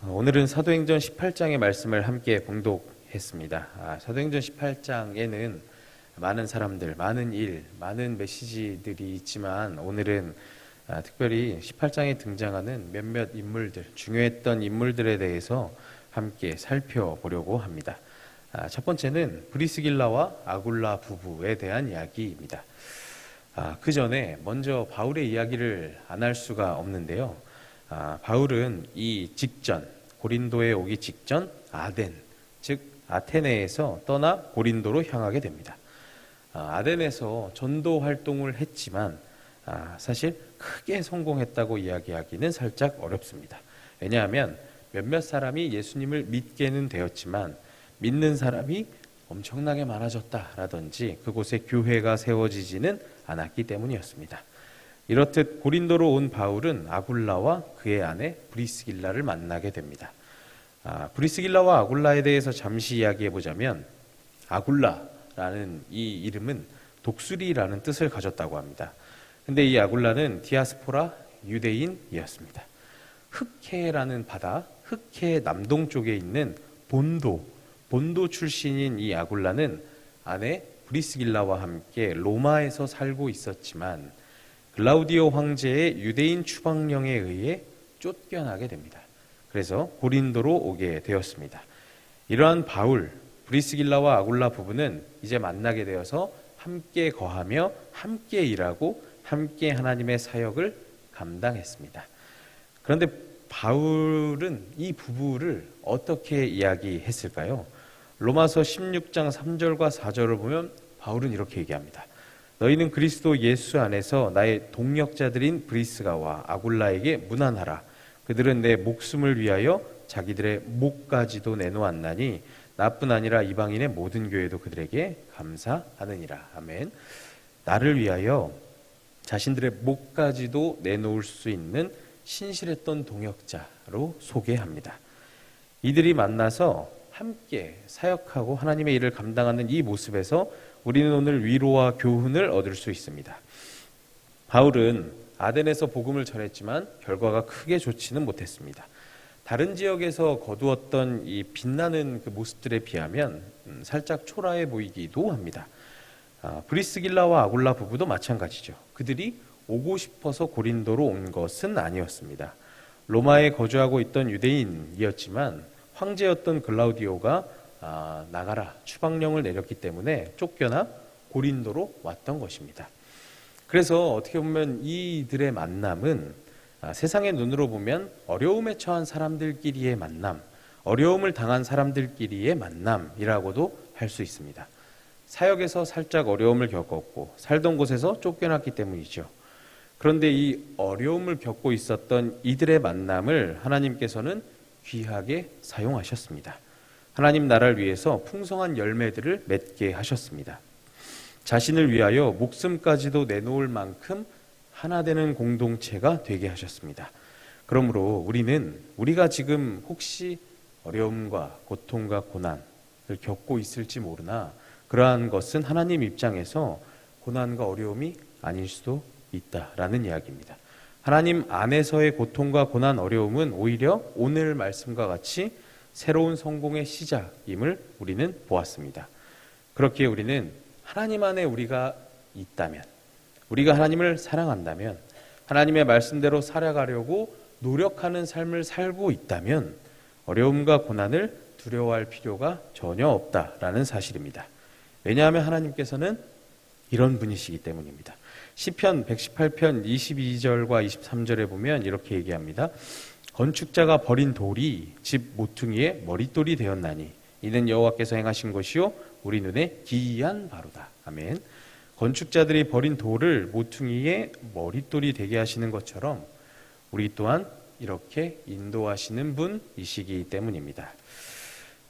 오늘은 사도행전 18장의 말씀을 함께 봉독했습니다. 사도행전 18장에는 많은 사람들, 많은 일, 많은 메시지들이 있지만 오늘은 특별히 18장에 등장하는 몇몇 인물들, 중요했던 인물들에 대해서 함께 살펴보려고 합니다. 첫 번째는 브리스길라와 아굴라 부부에 대한 이야기입니다. 그 전에 먼저 바울의 이야기를 안 할 수가 없는데요. 바울은 이 직전, 고린도에 오기 직전 아덴, 즉 아테네에서 떠나 고린도로 향하게 됩니다. 아덴에서 전도 활동을 했지만 사실 크게 성공했다고 이야기하기는 살짝 어렵습니다. 왜냐하면 몇몇 사람이 예수님을 믿게는 되었지만 믿는 사람이 엄청나게 많아졌다라든지 그곳에 교회가 세워지지는 않았기 때문이었습니다. 이렇듯 고린도로 온 바울은 아굴라와 그의 아내 브리스길라를 만나게 됩니다. 브리스길라와 아굴라에 대해서 잠시 이야기해 보자면 아굴라라는 이 이름은 독수리라는 뜻을 가졌다고 합니다. 근데 이 아굴라는 디아스포라 유대인이었습니다. 흑해라는 바다, 흑해 남동쪽에 있는 본도 출신인 이 아굴라는 아내 브리스길라와 함께 로마에서 살고 있었지만 글라우디오 황제의 유대인 추방령에 의해 쫓겨나게 됩니다. 그래서 고린도로 오게 되었습니다. 이러한 바울, 브리스길라와 아굴라 부부는 이제 만나게 되어서 함께 거하며 함께 일하고 함께 하나님의 사역을 감당했습니다. 그런데 바울은 이 부부를 어떻게 이야기했을까요? 로마서 16장 3절과 4절을 보면 바울은 이렇게 얘기합니다. 너희는 그리스도 예수 안에서 나의 동역자들인 브리스가와 아굴라에게 문안하라. 그들은 내 목숨을 위하여 자기들의 목까지도 내놓았나니 나뿐 아니라 이방인의 모든 교회도 그들에게 감사하느니라. 아멘. 나를 위하여 자신들의 목까지도 내놓을 수 있는 신실했던 동역자로 소개합니다. 이들이 만나서 함께 사역하고 하나님의 일을 감당하는 이 모습에서 우리는 오늘 위로와 교훈을 얻을 수 있습니다. 바울은 아덴에서 복음을 전했지만 결과가 크게 좋지는 못했습니다. 다른 지역에서 거두었던 이 빛나는 그 모습들에 비하면 살짝 초라해 보이기도 합니다. 브리스길라와 아굴라 부부도 마찬가지죠. 그들이 오고 싶어서 고린도로 온 것은 아니었습니다. 로마에 거주하고 있던 유대인이었지만 황제였던 글라우디오가 나가라 추방령을 내렸기 때문에 쫓겨나 고린도로 왔던 것입니다. 그래서 어떻게 보면 이들의 만남은 세상의 눈으로 보면 어려움에 처한 사람들끼리의 만남, 어려움을 당한 사람들끼리의 만남이라고도 할 수 있습니다. 사역에서 살짝 어려움을 겪었고 살던 곳에서 쫓겨났기 때문이죠. 그런데 이 어려움을 겪고 있었던 이들의 만남을 하나님께서는 귀하게 사용하셨습니다. 하나님 나라를 위해서 풍성한 열매들을 맺게 하셨습니다. 자신을 위하여 목숨까지도 내놓을 만큼 하나 되는 공동체가 되게 하셨습니다. 그러므로 우리가 지금 혹시 어려움과 고통과 고난을 겪고 있을지 모르나 그러한 것은 하나님 입장에서 고난과 어려움이 아닐 수도 있다라는 이야기입니다. 하나님 안에서의 고통과 고난, 어려움은 오히려 오늘 말씀과 같이 새로운 성공의 시작임을 우리는 보았습니다. 그렇기에 우리는 하나님 안에 우리가 있다면, 우리가 하나님을 사랑한다면, 하나님의 말씀대로 살아가려고 노력하는 삶을 살고 있다면 어려움과 고난을 두려워할 필요가 전혀 없다라는 사실입니다. 왜냐하면 하나님께서는 이런 분이시기 때문입니다. 시편 118편 22절과 23절에 보면 이렇게 얘기합니다. 건축자가 버린 돌이 집 모퉁이의 머릿돌이 되었나니 이는 여호와께서 행하신 것이요 우리 눈에 기이한 바로다. 아멘. 건축자들이 버린 돌을 모퉁이의 머릿돌이 되게 하시는 것처럼 우리 또한 이렇게 인도하시는 분이시기 때문입니다.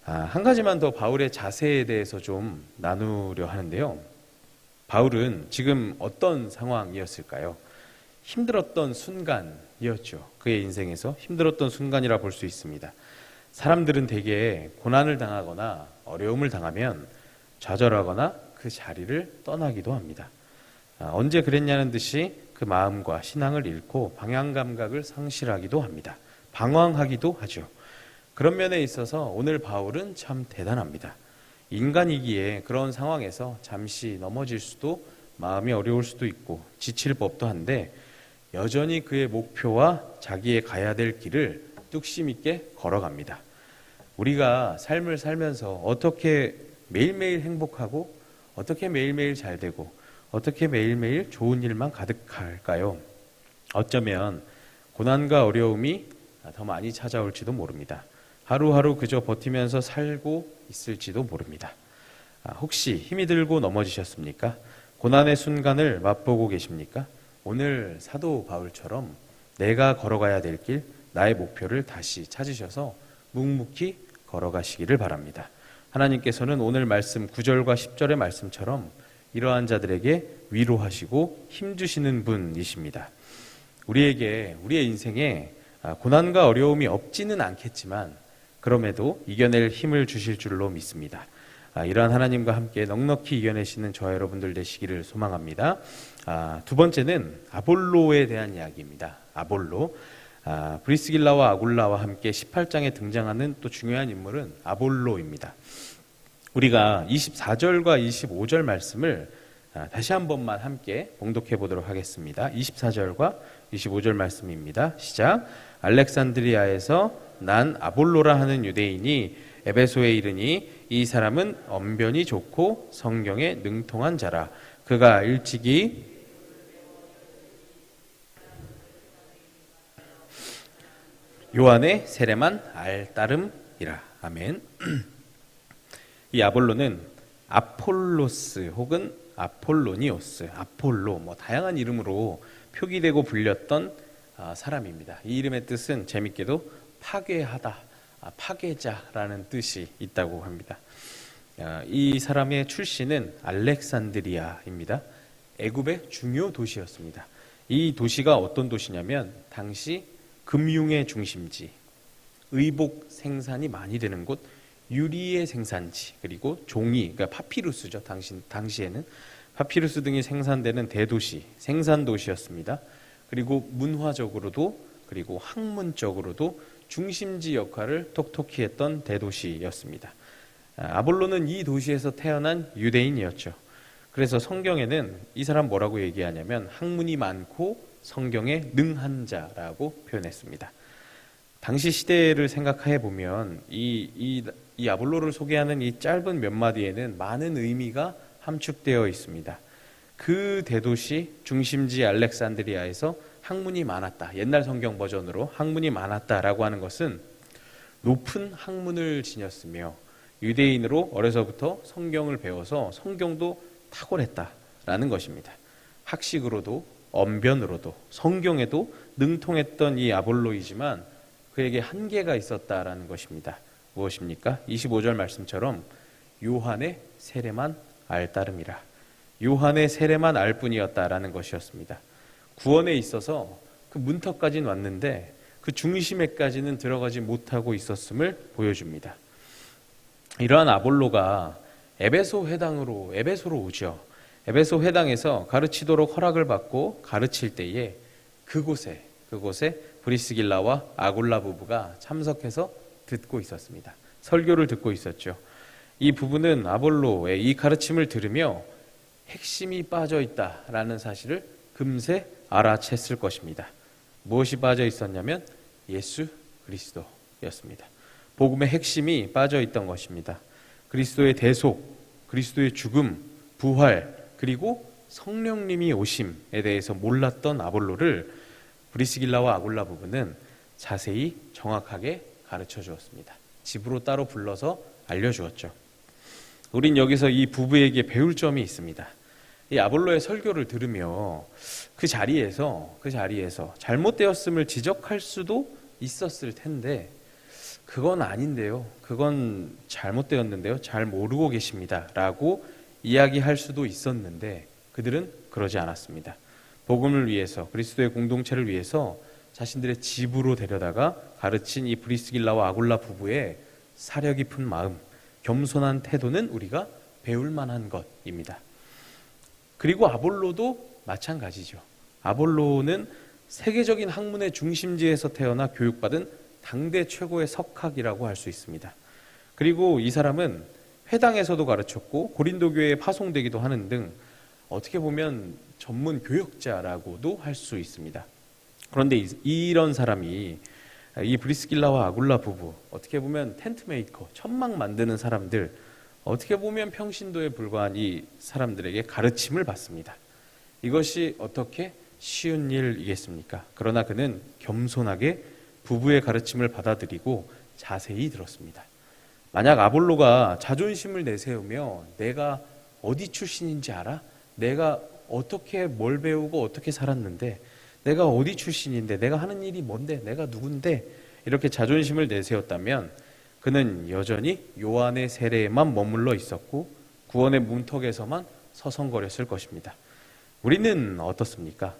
한 가지만 더 바울의 자세에 대해서 좀 나누려 하는데요. 바울은 지금 어떤 상황이었을까요? 힘들었던 순간이었죠. 그의 인생에서 힘들었던 순간이라 볼 수 있습니다. 사람들은 대개 고난을 당하거나 어려움을 당하면 좌절하거나 그 자리를 떠나기도 합니다. 언제 그랬냐는 듯이 그 마음과 신앙을 잃고 방향 감각을 상실하기도 합니다. 방황하기도 하죠. 그런 면에 있어서 오늘 바울은 참 대단합니다. 인간이기에 그런 상황에서 잠시 넘어질 수도, 마음이 어려울 수도 있고 지칠 법도 한데 여전히 그의 목표와 자기의 가야 될 길을 뚝심 있게 걸어갑니다. 우리가 삶을 살면서 어떻게 매일매일 행복하고 어떻게 매일매일 잘 되고 어떻게 매일매일 좋은 일만 가득할까요? 어쩌면 고난과 어려움이 더 많이 찾아올지도 모릅니다. 하루하루 그저 버티면서 살고 있을지도 모릅니다. 혹시 힘이 들고 넘어지셨습니까? 고난의 순간을 맛보고 계십니까? 오늘 사도 바울처럼 내가 걸어가야 될 길, 나의 목표를 다시 찾으셔서 묵묵히 걸어가시기를 바랍니다. 하나님께서는 오늘 말씀 9절과 10절의 말씀처럼 이러한 자들에게 위로하시고 힘주시는 분이십니다. 우리에게 우리의 인생에 고난과 어려움이 없지는 않겠지만 그럼에도 이겨낼 힘을 주실 줄로 믿습니다. 이러한 하나님과 함께 넉넉히 이겨내시는 저와 여러분들 되시기를 소망합니다. 두 번째는 아볼로에 대한 이야기입니다. 아볼로. 브리스길라와 아굴라와 함께 18장에 등장하는 또 중요한 인물은 아볼로입니다. 우리가 24절과 25절 말씀을 다시 한 번만 함께 봉독해 보도록 하겠습니다. 24절과 25절 말씀입니다. 시작. 알렉산드리아에서 난 아볼로라 하는 유대인이 에베소에 이르니 이 사람은 언변이 좋고 성경에 능통한 자라. 그가 일찍이 요한의 세례만 알따름이라. 아멘. 이 아볼로는 아폴로스 혹은 아폴로니오스, 아폴로 다양한 이름으로 표기되고 불렸던 사람입니다. 이 이름의 뜻은 재밌게도 파괴하다, 파괴자라는 뜻이 있다고 합니다. 이 사람의 출신은 알렉산드리아입니다. 애굽의 중요 도시였습니다. 이 도시가 어떤 도시냐면 당시 금융의 중심지, 의복 생산이 많이 되는 곳, 유리의 생산지, 그리고 종이, 그러니까 파피루스죠. 당시에는 파피루스 등이 생산되는 대도시, 생산 도시였습니다. 그리고 문화적으로도 그리고 학문적으로도 중심지 역할을 톡톡히 했던 대도시였습니다. 아볼로는 이 도시에서 태어난 유대인이었죠. 그래서 성경에는 이 사람 뭐라고 얘기하냐면 학문이 많고 성경에 능한 자라고 표현했습니다. 당시 시대를 생각해 보면 이 아볼로를 소개하는 이 짧은 몇 마디에는 많은 의미가 함축되어 있습니다. 그 대도시 중심지 알렉산드리아에서 학문이 많았다. 옛날 성경 버전으로 학문이 많았다라고 하는 것은 높은 학문을 지녔으며 유대인으로 어려서부터 성경을 배워서 성경도 탁월했다라는 것입니다. 학식으로도 언변으로도 성경에도 능통했던 이 아볼로이지만 그에게 한계가 있었다라는 것입니다. 무엇입니까? 25절 말씀처럼 요한의 세례만 알따름이라. 요한의 세례만 알 뿐이었다라는 것이었습니다. 구원에 있어서 그 문턱까지는 왔는데 그 중심에까지는 들어가지 못하고 있었음을 보여줍니다. 이러한 아볼로가 에베소 회당으로 오죠. 에베소 회당에서 가르치도록 허락을 받고 가르칠 때에 그곳에 브리스길라와 아굴라 부부가 참석해서 듣고 있었습니다. 설교를 듣고 있었죠. 이 부부는 아볼로의 이 가르침을 들으며 핵심이 빠져 있다라는 사실을 금세 알아챘을 것입니다. 무엇이 빠져 있었냐면 예수 그리스도였습니다. 복음의 핵심이 빠져 있던 것입니다. 그리스도의 대속, 그리스도의 죽음, 부활, 그리고 성령님이 오심에 대해서 몰랐던 아볼로를 브리스길라와 아굴라 부부는 자세히 정확하게 가르쳐 주었습니다. 집으로 따로 불러서 알려주었죠. 우린 여기서 이 부부에게 배울 점이 있습니다. 이 아볼로의 설교를 들으며 그 자리에서 잘못되었음을 지적할 수도 있었을 텐데 그건 아닌데요. 그건 잘못되었는데요. 잘 모르고 계십니다. 라고 이야기할 수도 있었는데 그들은 그러지 않았습니다. 복음을 위해서, 그리스도의 공동체를 위해서 자신들의 집으로 데려다가 가르친 이 브리스길라와 아굴라 부부의 사려 깊은 마음, 겸손한 태도는 우리가 배울 만한 것입니다. 그리고 아볼로도 마찬가지죠. 아볼로는 세계적인 학문의 중심지에서 태어나 교육받은 당대 최고의 석학이라고 할 수 있습니다. 그리고 이 사람은 회당에서도 가르쳤고 고린도 교회에 파송되기도 하는 등 어떻게 보면 전문 교역자라고도 할 수 있습니다. 그런데 이런 사람이 이 브리스길라와 아굴라 부부, 어떻게 보면 텐트 메이커, 천막 만드는 사람들, 어떻게 보면 평신도에 불과한 이 사람들에게 가르침을 받습니다. 이것이 어떻게 쉬운 일이겠습니까? 그러나 그는 겸손하게 부부의 가르침을 받아들이고 자세히 들었습니다. 만약 아볼로가 자존심을 내세우며 내가 어디 출신인지 알아? 내가 어떻게 뭘 배우고 어떻게 살았는데, 내가 어디 출신인데, 내가 하는 일이 뭔데, 내가 누군데, 이렇게 자존심을 내세웠다면 그는 여전히 요한의 세례에만 머물러 있었고 구원의 문턱에서만 서성거렸을 것입니다. 우리는 어떻습니까?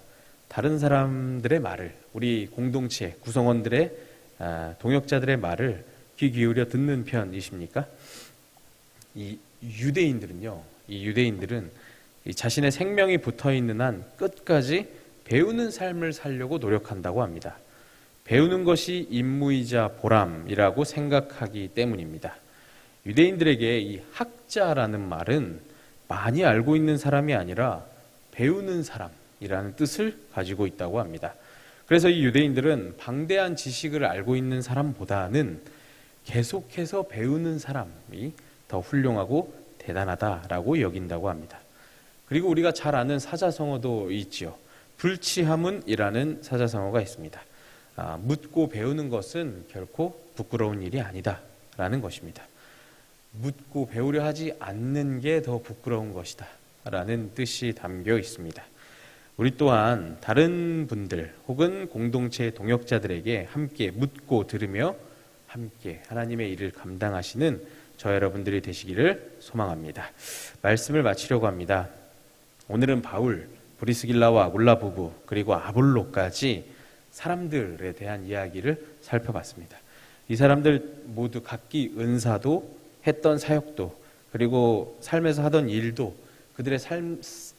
다른 사람들의 말을, 우리 공동체 구성원들의 동역자들의 말을 귀 기울여 듣는 편이십니까? 이 유대인들은 이 자신의 생명이 붙어있는 한 끝까지 배우는 삶을 살려고 노력한다고 합니다. 배우는 것이 임무이자 보람이라고 생각하기 때문입니다. 유대인들에게 이 학자라는 말은 많이 알고 있는 사람이 아니라 배우는 사람이라는 뜻을 가지고 있다고 합니다. 그래서 이 유대인들은 방대한 지식을 알고 있는 사람보다는 계속해서 배우는 사람이 더 훌륭하고 대단하다라고 여긴다고 합니다. 그리고 우리가 잘 아는 사자성어도 있지요. 불치하문이라는 사자성어가 있습니다. 묻고 배우는 것은 결코 부끄러운 일이 아니다라는 것입니다. 묻고 배우려 하지 않는 게 더 부끄러운 것이다 라는 뜻이 담겨 있습니다. 우리 또한 다른 분들 혹은 공동체 동역자들에게 함께 묻고 들으며 함께 하나님의 일을 감당하시는 저 여러분들이 되시기를 소망합니다. 말씀을 마치려고 합니다. 오늘은 바울, 브리스길라와 아굴라 부부, 그리고 아볼로까지 사람들에 대한 이야기를 살펴봤습니다. 이 사람들 모두 각기 은사도, 했던 사역도, 그리고 삶에서 하던 일도, 그들의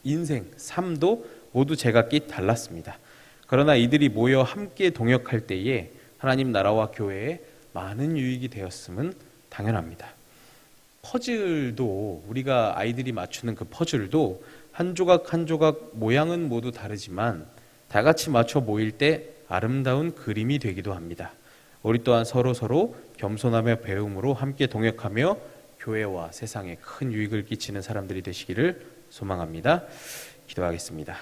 인생, 삶도 모두 제각기 달랐습니다. 그러나 이들이 모여 함께 동역할 때에 하나님 나라와 교회에 많은 유익이 되었음은 당연합니다. 퍼즐도, 우리가 아이들이 맞추는 그 퍼즐도 한 조각 한 조각 모양은 모두 다르지만 다 같이 맞춰 모일 때 아름다운 그림이 되기도 합니다. 우리 또한 서로 겸손하며 배움으로 함께 동역하며 교회와 세상에 큰 유익을 끼치는 사람들이 되시기를 소망합니다. 기도하겠습니다.